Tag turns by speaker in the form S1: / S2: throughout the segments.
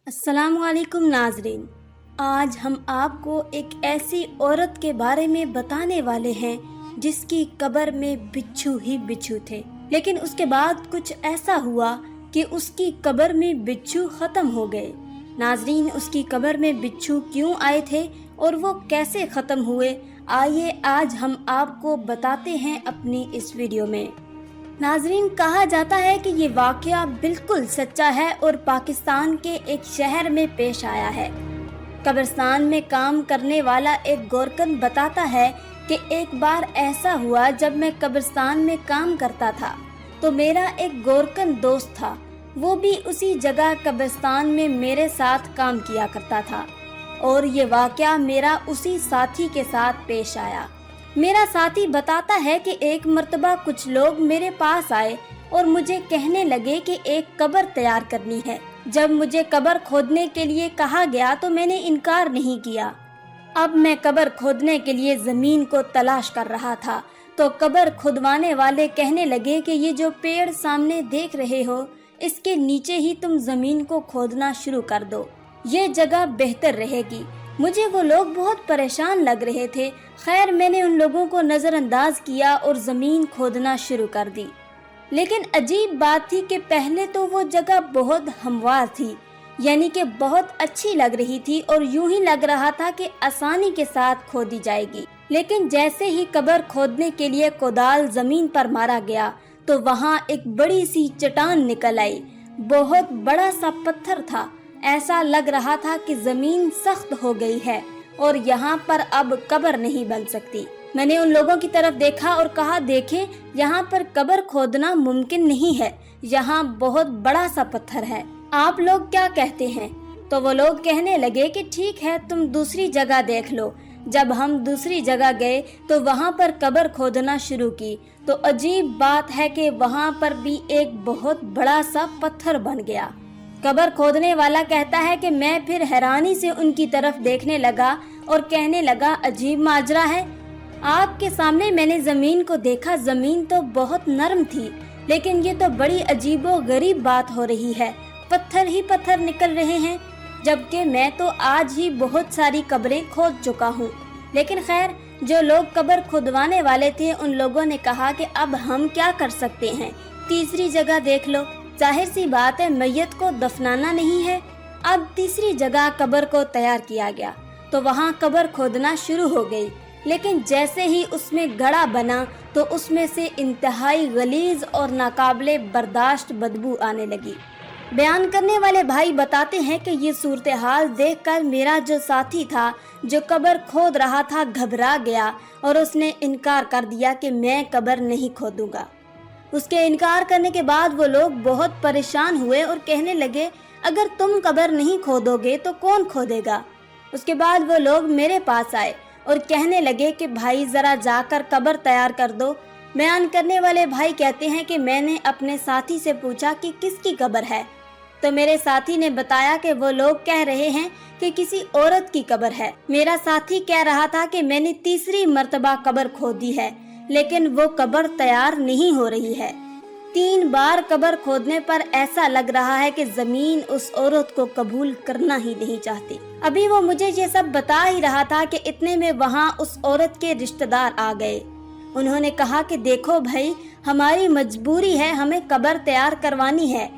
S1: अस्सलाम वालेकुम नाजरीन। आज हम आपको एक ऐसी औरत के बारे में बताने वाले हैं जिसकी कब्र में बिच्छू ही बिच्छू थे, लेकिन उसके बाद कुछ ऐसा हुआ कि उसकी कब्र में बिच्छू ख़त्म हो गए। नाजरीन, उसकी कब्र में बिच्छू क्यों आए थे और वो कैसे ख़त्म हुए, आइए आज हम आपको बताते हैं अपनी इस वीडियो में। नाजरीन, कहा जाता है कि ये वाक़या बिल्कुल सच्चा है और पाकिस्तान के एक शहर में पेश आया है। कब्रिस्तान में काम करने वाला एक गोरकन बताता है कि एक बार ऐसा हुआ जब मैं कब्रिस्तान में काम करता था तो मेरा एक गोरकन दोस्त था, वो भी उसी जगह कब्रिस्तान में मेरे साथ काम किया करता था और ये वाक़या मेरा उसी साथी के साथ पेश आया। मेरा साथी बताता है कि एक मर्तबा कुछ लोग मेरे पास आए और मुझे कहने लगे कि एक कब्र तैयार करनी है। जब मुझे कब्र खोदने के लिए कहा गया तो मैंने इनकार नहीं किया। अब मैं कब्र खोदने के लिए ज़मीन को तलाश कर रहा था तो कब्र खुदवाने वाले कहने लगे कि ये जो पेड़ सामने देख रहे हो, इसके नीचे ही तुम ज़मीन को खोदना शुरू कर दो, ये जगह बेहतर रहेगी। मुझे वो लोग बहुत परेशान लग रहे थे। खैर, मैंने उन लोगों को नज़रअंदाज किया और ज़मीन खोदना शुरू कर दी। लेकिन अजीब बात थी कि पहले तो वो जगह बहुत हमवार थी, यानी कि बहुत अच्छी लग रही थी और यूं ही लग रहा था कि आसानी के साथ खोदी जाएगी। लेकिन जैसे ही कब्र खोदने के लिए कोदाल ज़मीन पर मारा गया तो वहाँ एक बड़ी सी चट्टान निकल आई। बहुत बड़ा सा पत्थर था। ऐसा लग रहा था कि ज़मीन सख्त हो गई है और यहाँ पर अब कब्र नहीं बन सकती। मैंने उन लोगों की तरफ देखा और कहा, देखें, यहाँ पर कब्र खोदना मुमकिन नहीं है, यहाँ बहुत बड़ा सा पत्थर है, आप लोग क्या कहते हैं? तो वो लोग कहने लगे कि ठीक है, तुम दूसरी जगह देख लो। जब हम दूसरी जगह गए तो वहाँ पर कब्र खोदना शुरू की तो अजीब बात है कि वहाँ पर भी एक बहुत बड़ा सा पत्थर बन गया। कब्र खोदने वाला कहता है कि मैं फिर हैरानी से उनकी तरफ देखने लगा और कहने लगा, अजीब माजरा है, आपके सामने मैंने ज़मीन को देखा, ज़मीन तो बहुत नरम थी, लेकिन ये तो बड़ी अजीबो गरीब बात हो रही है, पत्थर ही पत्थर निकल रहे हैं, जबकि मैं तो आज ही बहुत सारी कब्रें खोद चुका हूँ। लेकिन खैर, जो लोग कब्र खुदवाने वाले थे उन लोगों ने कहा कि अब हम क्या कर सकते हैं, तीसरी जगह देख लो। जाहिर सी बात है, मैयत को दफनाना नहीं है। अब तीसरी जगह कब्र को तैयार किया गया तो वहाँ कब्र खोदना शुरू हो गई, लेकिन जैसे ही उसमें गड़ा बना तो उसमें से इंतहाई गलीज और नाकाबिले बर्दाश्त बदबू आने लगी। बयान करने वाले भाई बताते हैं कि ये सूरत हाल देखकर मेरा जो साथी था जो कब्र खोद रहा था घबरा गया और उसने इनकार कर दिया कि मैं कब्र नहीं खोदूंगा। उसके इनकार करने के बाद वो लोग बहुत परेशान हुए और कहने लगे, अगर तुम कब्र नहीं खोदोगे तो कौन खोदेगा? उसके बाद वो लोग मेरे पास आए और कहने लगे कि भाई ज़रा जाकर कब्र तैयार कर दो। बयान करने वाले भाई कहते हैं कि मैंने अपने साथी से पूछा कि किसकी कब्र है, तो मेरे साथी ने बताया कि वो लोग कह रहे हैं कि किसी औरत की कब्र है। मेरा साथी कह रहा था कि मैंने तीसरी मर्तबा कब्र खोदी है, लेकिन वो कब्र तैयार नहीं हो रही है। 3 बार कब्र खोदने पर ऐसा लग रहा है कि जमीन उस औरत को कबूल करना ही नहीं चाहती। अभी वो मुझे ये सब बता ही रहा था कि इतने में वहाँ उस औरत के रिश्तेदार आ गए। उन्होंने कहा कि देखो भाई, हमारी मजबूरी है, हमें कब्र तैयार करवानी है,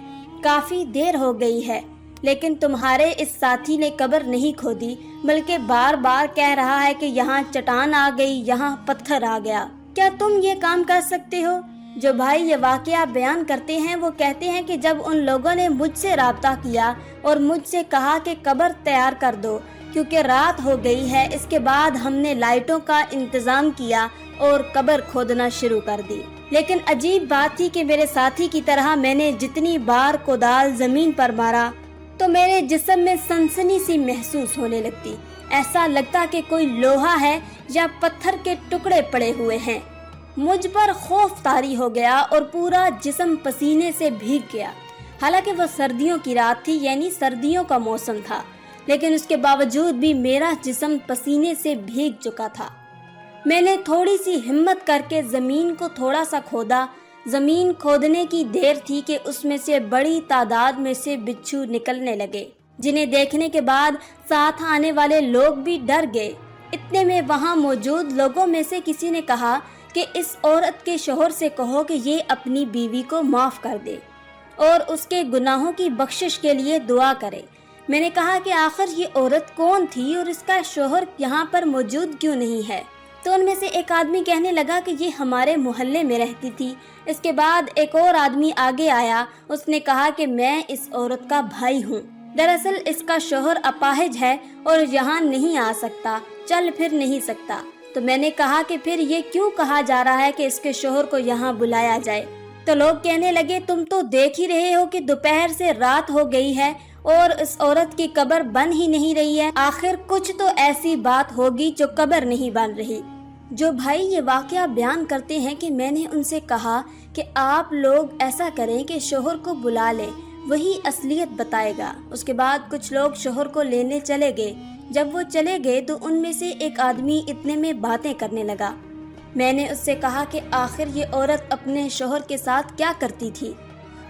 S1: काफी देर हो गई है, लेकिन तुम्हारे इस साथी ने कब्र नहीं खोदी, बल्कि बार बार कह रहा है कि यहाँ चट्टान आ गई, यहाँ पत्थर आ गया, क्या तुम ये काम कर सकते हो? जो भाई ये वाकया बयान करते हैं वो कहते हैं कि जब उन लोगों ने मुझसे राब्ता किया और मुझसे कहा कि कब्र तैयार कर दो क्योंकि रात हो गई है, इसके बाद हमने लाइटों का इंतजाम किया और कब्र खोदना शुरू कर दी। लेकिन अजीब बात थी कि मेरे साथी की तरह मैंने जितनी बार कोदाल जमीन पर मारा तो मेरे जिस्म में सनसनी सी महसूस होने लगती। ऐसा लगता कि कोई लोहा है या पत्थर के टुकड़े पड़े हुए हैं। मुझ पर खौफ तारी हो गया और पूरा जिस्म पसीने से भीग गया। हालांकि वो सर्दियों की रात थी, यानी सर्दियों का मौसम था, लेकिन उसके बावजूद भी मेरा जिस्म पसीने से भीग चुका था। मैंने थोड़ी सी हिम्मत करके ज़मीन को थोड़ा सा खोदा। ज़मीन खोदने की देर थी कि उसमें से बड़ी तादाद में से बिच्छू निकलने लगे। जिन्हें देखने के बाद साथ आने वाले लोग भी डर गए। इतने में वहां मौजूद लोगों में से किसी ने कहा कि इस औरत के शौहर से कहो कि ये अपनी बीवी को माफ कर दे और उसके गुनाहों की बख्शिश के लिए दुआ करे। मैंने कहा कि आखिर ये औरत कौन थी और इसका शौहर यहाँ पर मौजूद क्यों नहीं है? तो उनमें से एक आदमी कहने लगा कि ये हमारे मोहल्ले में रहती थी। इसके बाद एक और आदमी आगे आया, उसने कहा कि मैं इस औरत का भाई हूँ। दरअसल इसका शौहर अपाहिज है और यहाँ नहीं आ सकता, चल फिर नहीं सकता। तो मैंने कहा कि फिर ये क्यों कहा जा रहा है कि इसके शौहर को यहाँ बुलाया जाए? तो लोग कहने लगे, तुम तो देख ही रहे हो कि दोपहर से रात हो गई है और इस औरत की कब्र बन ही नहीं रही है। आखिर कुछ तो ऐसी बात होगी जो कब्र नहीं बन रही। जो भाई ये वाकया बयान करते हैं कि मैंने उनसे कहा कि आप लोग ऐसा करें कि शौहर को बुला लें, वही असलियत बताएगा। उसके बाद कुछ लोग शौहर को लेने चले गए। जब वो चले गए तो उनमें से एक आदमी इतने में बातें करने लगा। मैंने उससे कहा कि आखिर ये औरत अपने शौहर के साथ क्या करती थी?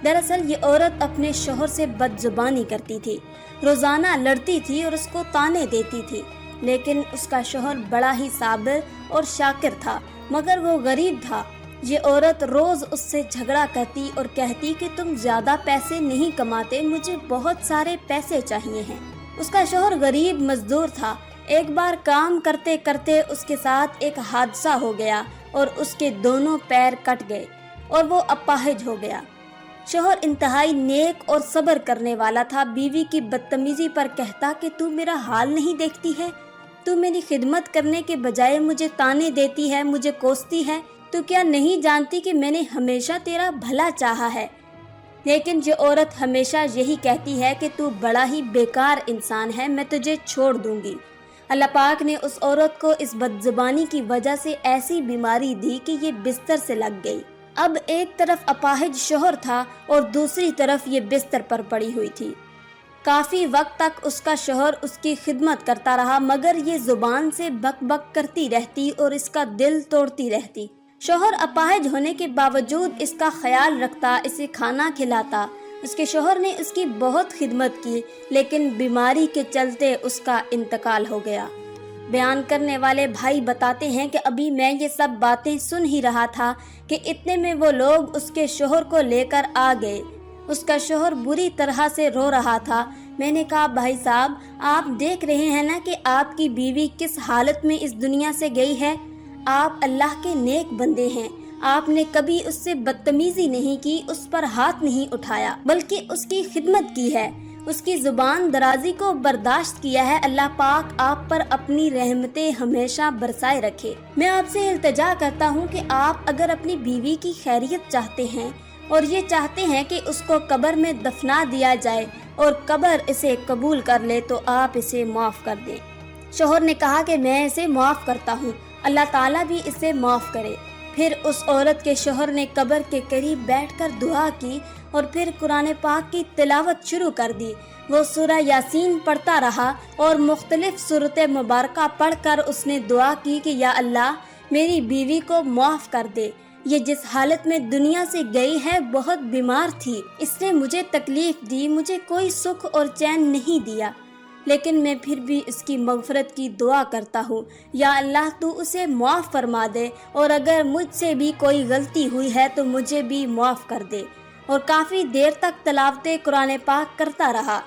S1: दरअसल ये औरत अपने शौहर से बदजुबानी करती थी, रोजाना लड़ती थी और उसको ताने देती थी। लेकिन उसका शौहर बड़ा ही साबिर और शाकिर था, मगर वो गरीब था। ये औरत रोज उससे झगड़ा करती और कहती कि तुम ज्यादा पैसे नहीं कमाते, मुझे बहुत सारे पैसे चाहिए हैं। उसका शौहर गरीब मजदूर था। एक बार काम करते करते उसके साथ एक हादसा हो गया और उसके दोनों पैर कट गए और वो अपाहिज हो गया। शौहर इंतहाई नेक और सब्र करने वाला था। बीवी की बदतमीजी पर कहता कि तू मेरा हाल नहीं देखती है, तू मेरी खिदमत करने के बजाय मुझे ताने देती है, मुझे कोसती है। तू क्या नहीं जानती कि मैंने हमेशा तेरा भला चाहा है? लेकिन ये औरत हमेशा यही कहती है कि तू बड़ा ही बेकार इंसान है, मैं तुझे छोड़ दूंगी। अल्लाह पाक ने उस औरत को इस बदजुबानी की वजह से ऐसी बीमारी दी कि ये बिस्तर से लग गई। अब एक तरफ अपाहिज शौहर था और दूसरी तरफ ये बिस्तर पर पड़ी हुई थी। काफी वक्त तक उसका शौहर उसकी खिदमत करता रहा, मगर ये जुबान से बक बक करती रहती और इसका दिल तोड़ती रहती। शौहर अपाहिज होने के बावजूद इसका ख्याल रखता, इसे खाना खिलाता। उसके शौहर ने उसकी बहुत खिदमत की, लेकिन बीमारी के चलते उसका इंतकाल हो गया। बयान करने वाले भाई बताते हैं कि अभी मैं ये सब बातें सुन ही रहा था कि इतने में वो लोग उसके शौहर को लेकर आ गए। उसका शौहर बुरी तरह से रो रहा था। मैंने कहा, भाई साहब, आप देख रहे हैं ना कि आपकी बीवी किस हालत में इस दुनिया से गई है। आप अल्लाह के नेक बंदे हैं, आपने कभी उससे बदतमीजी नहीं की, उस पर हाथ नहीं उठाया, बल्कि उसकी खिदमत की है, उसकी जुबान दराजी को बर्दाश्त किया है। अल्लाह पाक आप पर अपनी रहमतें हमेशा बरसाए रखे। मैं आपसे इल्तिजा करता हूँ कि आप अगर अपनी बीवी की खैरियत चाहते हैं और ये चाहते हैं कि उसको कब्र में दफना दिया जाए और कब्र इसे कबूल कर ले, तो आप इसे माफ़ कर दें। शौहर ने कहा कि मैं इसे माफ़ करता हूँ, अल्लाह ताला भी इसे माफ़ करे। फिर उस औरत के शौहर ने कब्र के करीब बैठकर दुआ की और फिर कुरान पाक की तिलावत शुरू कर दी। वो सूरह यासीन पढ़ता रहा और मुख्तलिफ सूरत मुबारका पढ़कर उसने दुआ की कि या अल्लाह, मेरी बीवी को माफ़ कर दे। ये जिस हालत में दुनिया से गई है बहुत बीमार थी, इसने मुझे तकलीफ दी, मुझे कोई सुख और चैन नहीं दिया, लेकिन मैं फिर भी इसकी मग़फ़रत की दुआ करता हूँ। या अल्लाह, तू उसे माफ़ फरमा दे और अगर मुझसे भी कोई गलती हुई है तो मुझे भी माफ़ कर दे। और काफ़ी देर तक तिलावत कुरान पाक करता रहा।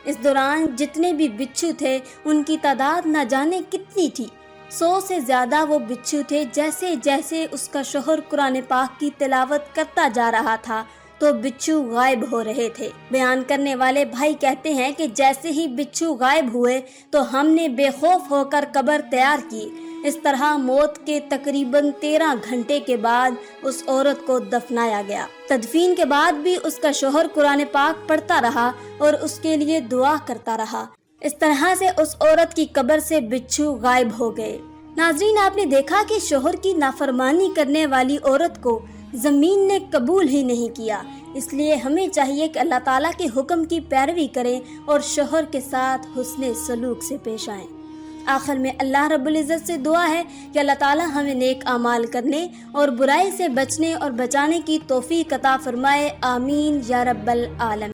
S1: इस दौरान जितने भी बिच्छू थे उनकी तादाद न जाने कितनी थी। 100 से ज़्यादा वो बिच्छू थे। जैसे जैसे उसका शौहर कुरान पाक की तिलावत करता जा रहा था तो बिच्छू गायब हो रहे थे। बयान करने वाले भाई कहते हैं कि जैसे ही बिच्छू गायब हुए तो हमने बेखौफ होकर कब्र तैयार की। इस तरह मौत के तकरीबन 13 घंटे के बाद उस औरत को दफनाया गया। तदफीन के बाद भी उसका शौहर कुरान पाक पढ़ता रहा और उसके लिए दुआ करता रहा। इस तरह से उस औरत की कब्र से बिच्छू गायब हो गए। नाज़रीन, आपने देखा कि शौहर की नाफरमानी करने वाली औरत को ज़मीन ने कबूल ही नहीं किया। इसलिए हमें चाहिए कि अल्लाह ताला के हुक्म की पैरवी करें और शौहर के साथ हुस्ने सलूक से पेश आएं। आखिर में अल्लाह रब्बुल इज़्ज़त से दुआ है कि अल्लाह ताला हमें नेक अमाल करने और बुराई से बचने और बचाने की तौफीक अता फरमाए। आमीन या रब्बल आलमीन।